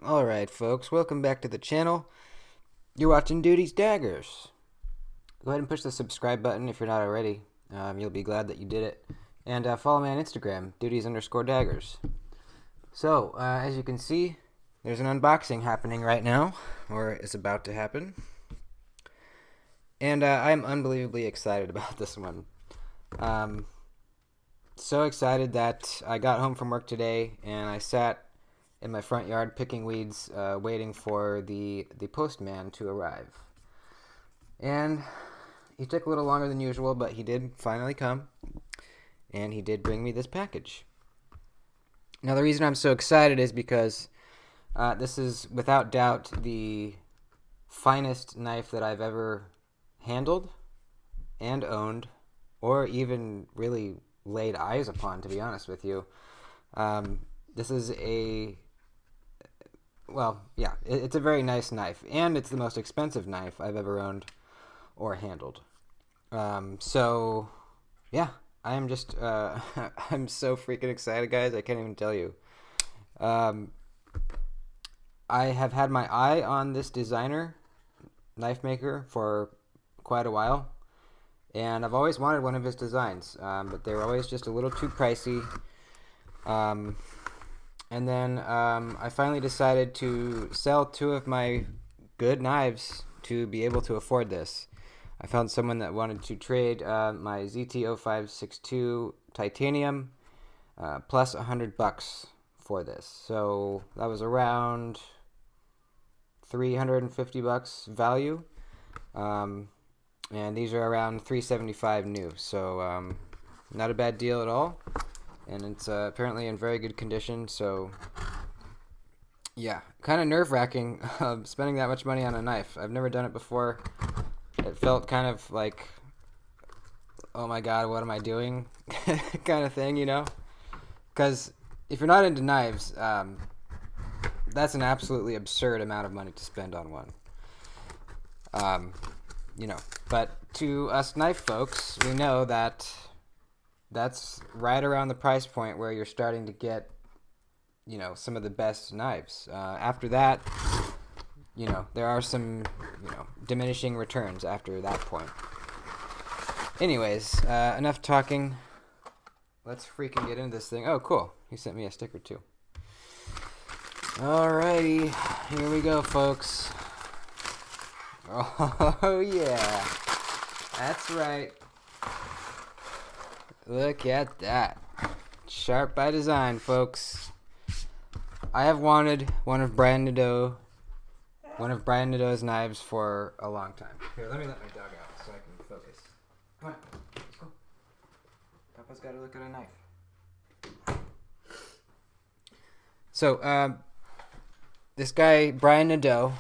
Alright, folks, welcome back to the channel. You're watching Duty's Daggers. Go ahead and push the subscribe button if you're not already. You'll be glad that you did it. And follow me on Instagram, duties_daggers. So, as you can see, there's an unboxing happening right now, or it's about to happen. And I'm unbelievably excited about this one. So excited that I got home from work today and I sat in my front yard picking weeds, waiting for the postman to arrive. And he took a little longer than usual, but he did finally come, and he did bring me this package. Now, the reason I'm so excited is because this is without doubt the finest knife that I've ever handled and owned, or even really laid eyes upon, to be honest with you. This is it's a very nice knife, and it's the most expensive knife I've ever owned or handled. So, yeah, I am just, I'm so freaking excited, guys. I can't even tell you. I have had my eye on this designer knife maker for quite a while, and I've always wanted one of his designs, but they were always just a little too pricey. And then I finally decided to sell two of my good knives to be able to afford this. I found someone that wanted to trade my ZT-0562 titanium plus $100 for this. So that was around $350 value. And these are around $375 new. So not a bad deal at all. And it's apparently in very good condition, so yeah, kind of nerve-wracking spending that much money on a knife. I've never done it before. It felt kind of like, oh my god, what am I doing kind of thing, you know? Because if you're not into knives, that's an absolutely absurd amount of money to spend on one. But to us knife folks, we know that that's right around the price point where you're starting to get, some of the best knives. After that, there are some, diminishing returns after that point. Anyways, enough talking. Let's freaking get into this thing. Oh, cool. He sent me a sticker too. Alrighty, here we go, folks. Oh, yeah. That's right. Look at that. Sharp by design, folks. I have wanted one of Brian Nadeau's knives for a long time. Here, let me let my dog out so I can focus. Come on, let's go. Papa's got to look at a knife. So, this guy, Brian Nadeau,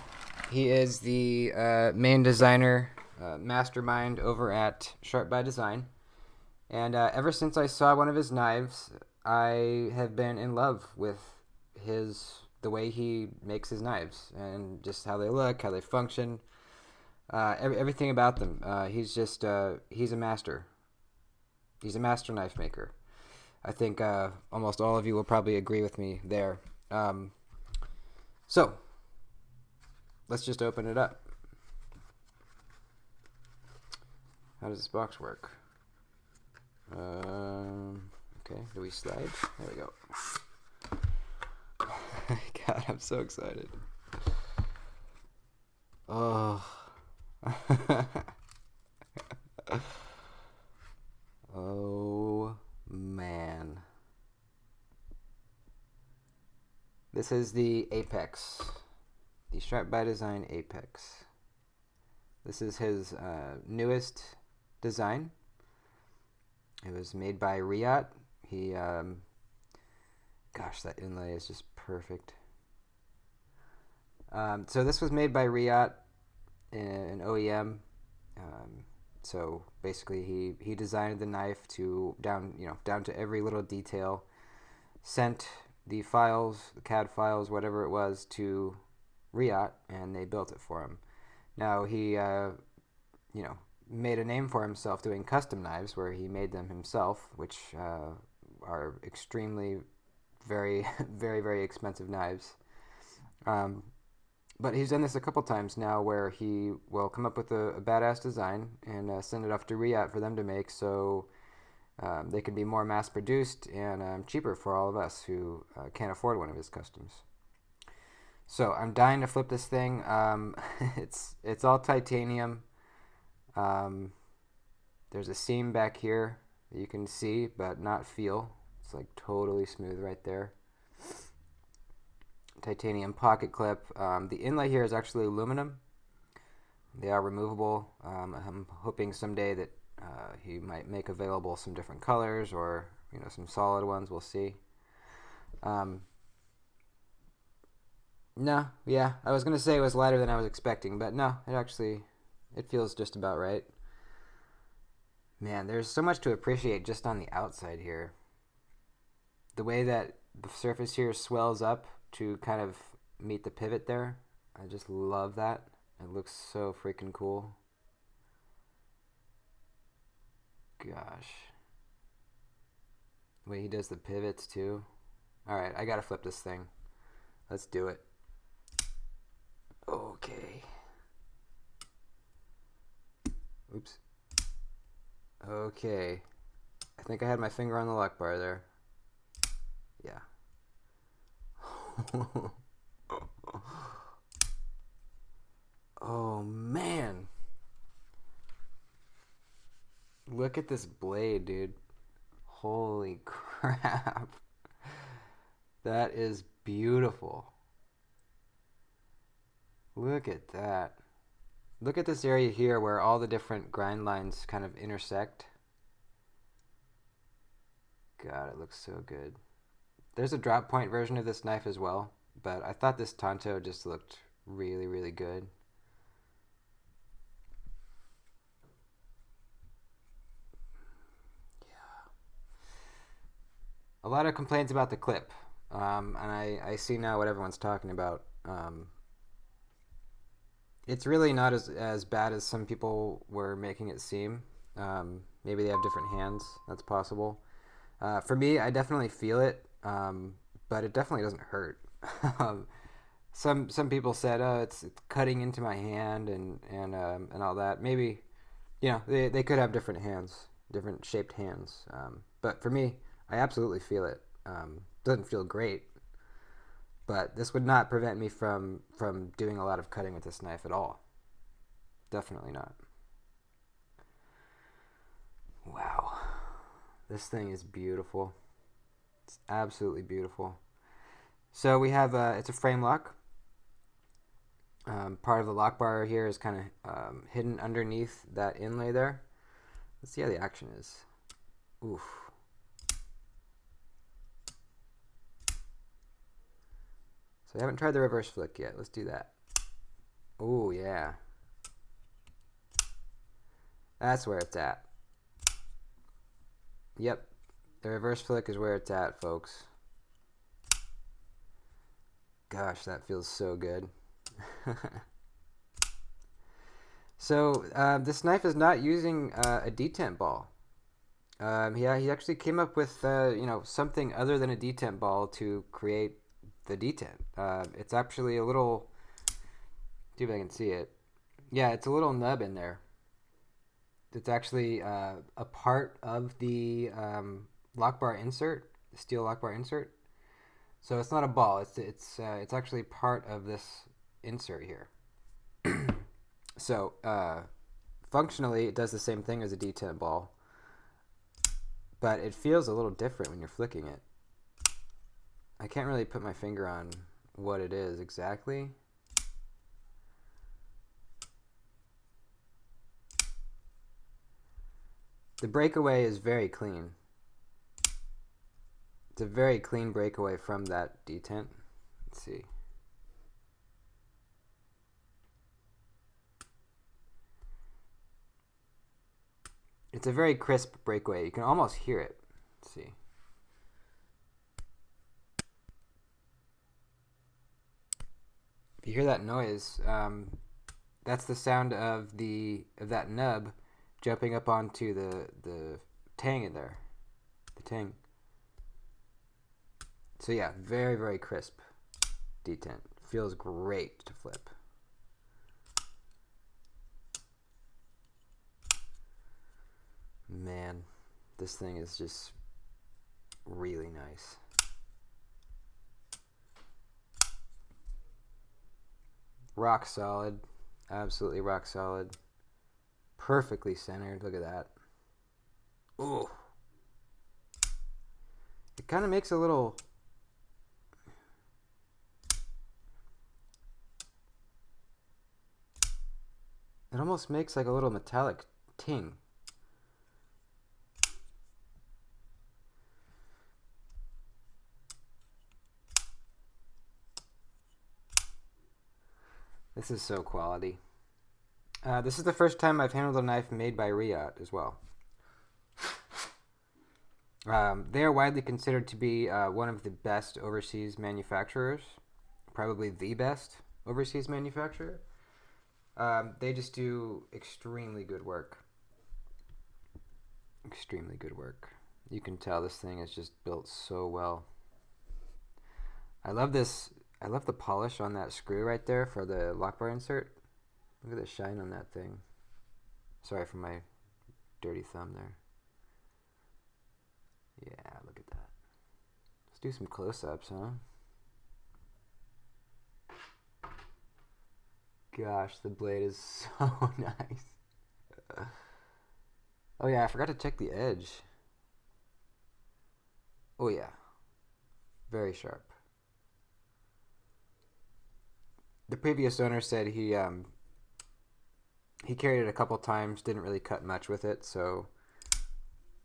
he is the main designer, mastermind over at Sharp by Design. And ever since I saw one of his knives, I have been in love with the way he makes his knives and just how they look, how they function, everything about them. He's a master. He's a master knife maker. I think almost all of you will probably agree with me there. So, let's just open it up. How does this box work? Okay, do we slide? There we go. God, I'm so excited. Oh. Oh, man. This is the Apex. The Sharp by Design Apex. This is his newest design. It was made by Riot. Gosh, that inlay is just perfect. So this was made by Riot, an OEM. So basically, he designed the knife down to every little detail. Sent the files, the CAD files, whatever it was, to Riot, and they built it for him. Now he, made a name for himself doing custom knives where he made them himself, which are extremely very, very, very expensive knives. Um, but he's done this a couple times now where he will come up with a badass design and send it off to Riyadh for them to make so they can be more mass produced and cheaper for all of us who can't afford one of his customs. So I'm dying to flip this thing. It's all titanium. Um, there's a seam back here that you can see but not feel. It's like totally smooth right there. Titanium pocket clip. The inlay here is actually aluminum. They are removable. I'm hoping someday that he might make available some different colors or some solid ones. We'll see. No, yeah, I was gonna say it was lighter than I was expecting, but no, it feels just about right. Man, there's so much to appreciate just on the outside here. The way that the surface here swells up to kind of meet the pivot there, I just love that. It looks so freaking cool. Gosh. The way he does the pivots too. Alright, I gotta flip this thing. Let's do it. Okay. Oops. Okay. I think I had my finger on the lock bar there. Yeah. Oh man. Look at this blade, dude. Holy crap. That is beautiful. Look at that. Look at this area here where all the different grind lines kind of intersect. God, it looks so good. There's a drop point version of this knife as well, but I thought this Tanto just looked really, really good. Yeah. A lot of complaints about the clip, and I see now what everyone's talking about. It's really not as bad as some people were making it seem. Maybe they have different hands. That's possible. For me, I definitely feel it, but it definitely doesn't hurt. um, some people said, "Oh, it's cutting into my hand and all that." Maybe they could have different hands, different shaped hands. But for me, I absolutely feel it. Doesn't feel great, but this would not prevent me from doing a lot of cutting with this knife at all. Definitely not. Wow, this thing is beautiful. It's absolutely beautiful. So we have it's a frame lock. Part of the lock bar here is kind of hidden underneath that inlay there. Let's see how the action is. Oof. So I haven't tried the reverse flick yet. Let's do that. Oh yeah. That's where it's at. Yep. The reverse flick is where it's at, folks. Gosh, that feels so good. So this knife is not using a detent ball. Yeah, he actually came up with something other than a detent ball to create the detent. It's actually a little. See if I can see it. Yeah, it's a little nub in there. It's actually a part of the lock bar insert, the steel lock bar insert. So it's not a ball. It's actually part of this insert here. So functionally, it does the same thing as a detent ball, but it feels a little different when you're flicking it. I can't really put my finger on what it is exactly. The breakaway is very clean. It's a very clean breakaway from that detent. Let's see. It's a very crisp breakaway. You can almost hear it. Let's see. If you hear that noise, that's the sound of that nub jumping up onto the tang in there. The tang. So yeah, very, very crisp detent. feels great to flip. Man, this thing is just really nice. Rock solid. Absolutely rock solid. Perfectly centered. Look at that. Ooh. It kind of makes a little... It almost makes like a little metallic ting. This is so quality. This is the first time I've handled a knife made by Riyot as well. They are widely considered to be one of the best overseas manufacturers, probably the best overseas manufacturer. They just do extremely good work. Extremely good work. You can tell this thing is just built so well. I love this. I love the polish on that screw right there for the lock bar insert. Look at the shine on that thing. Sorry for my dirty thumb there. Yeah, look at that. Let's do some close-ups, huh? Gosh, the blade is so nice. Oh yeah, I forgot to check the edge. Oh yeah. Very sharp. The previous owner said he carried it a couple times, didn't really cut much with it, so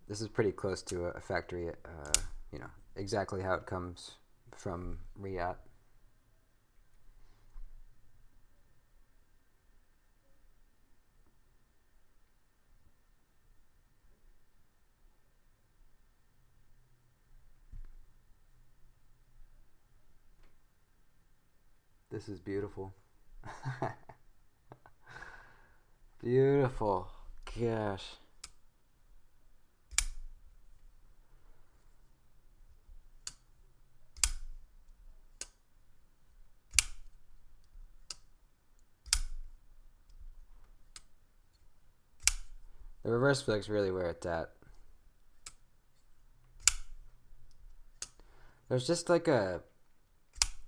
this is pretty close to a factory, you know, exactly how it comes from Riyot. This is beautiful. Beautiful. Gosh. The reverse flick's really where it's at. There's just like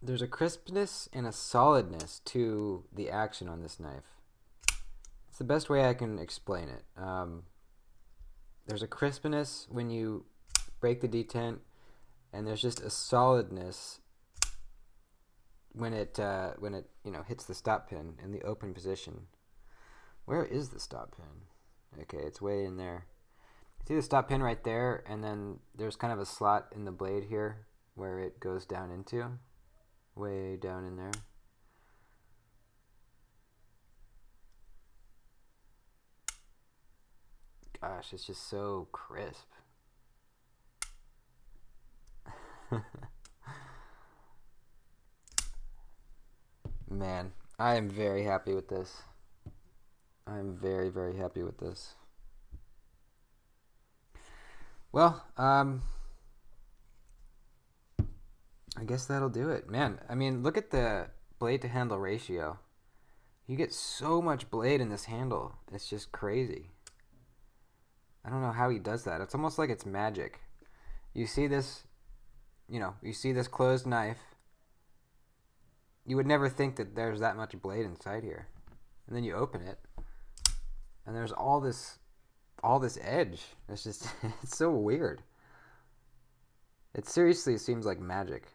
there's a crispness and a solidness to the action on this knife. It's the best way I can explain it. There's a crispness when you break the detent, and there's just a solidness when it you know, hits the stop pin in the open position. Where is the stop pin? Okay, it's way in there. See the stop pin right there, and then there's kind of a slot in the blade here where it goes down into. Way down in there. Gosh, it's just so crisp. Man, I am very happy with this. I'm very, very happy with this. Well, I guess that'll do it. Man, I mean, look at the blade to handle ratio. You get so much blade in this handle. It's just crazy. I don't know how he does that. It's almost like it's magic. You see this, you know, you see this closed knife. You would never think that there's that much blade inside here. And then you open it, and there's all this edge. It's just, it's so weird. It seriously seems like magic.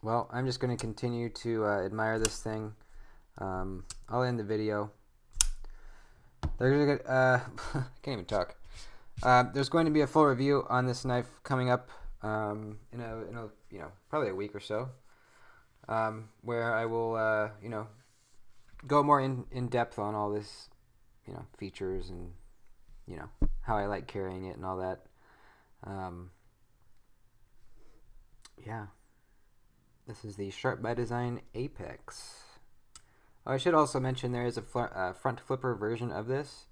Well, I'm just going to continue to admire this thing. I'll end the video. There's I can't even talk. There's going to be a full review on this knife coming up in a you know, probably a week or so, where I will you know, go more in depth on all this, you know, features and, you know, how I like carrying it and all that. Yeah. This is the Sharp by Design Apex. Oh, I should also mention there is a front flipper version of this.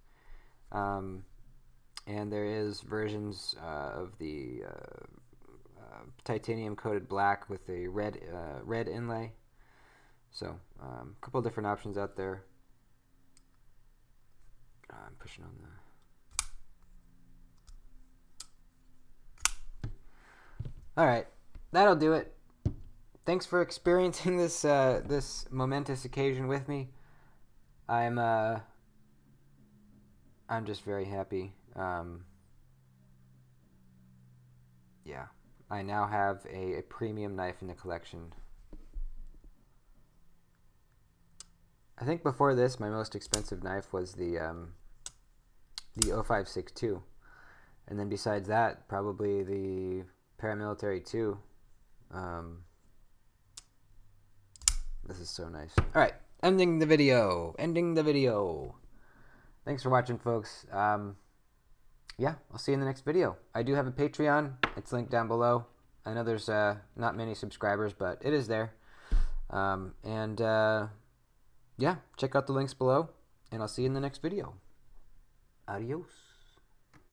and there is versions of the titanium coated black with a red inlay. So a couple different options out there. I'm pushing on the... Alright, that'll do it. Thanks for experiencing this this momentous occasion with me. I'm just very happy. Yeah, I now have a premium knife in the collection. I think before this, my most expensive knife was the 0562, and then besides that, probably the Paramilitary 2. This is so nice. All right, ending the video. Thanks for watching, folks. Yeah, I'll see you in the next video. I do have a Patreon. It's linked down below. I know there's not many subscribers, but it is there. Yeah, check out the links below, and I'll see you in the next video. Adios.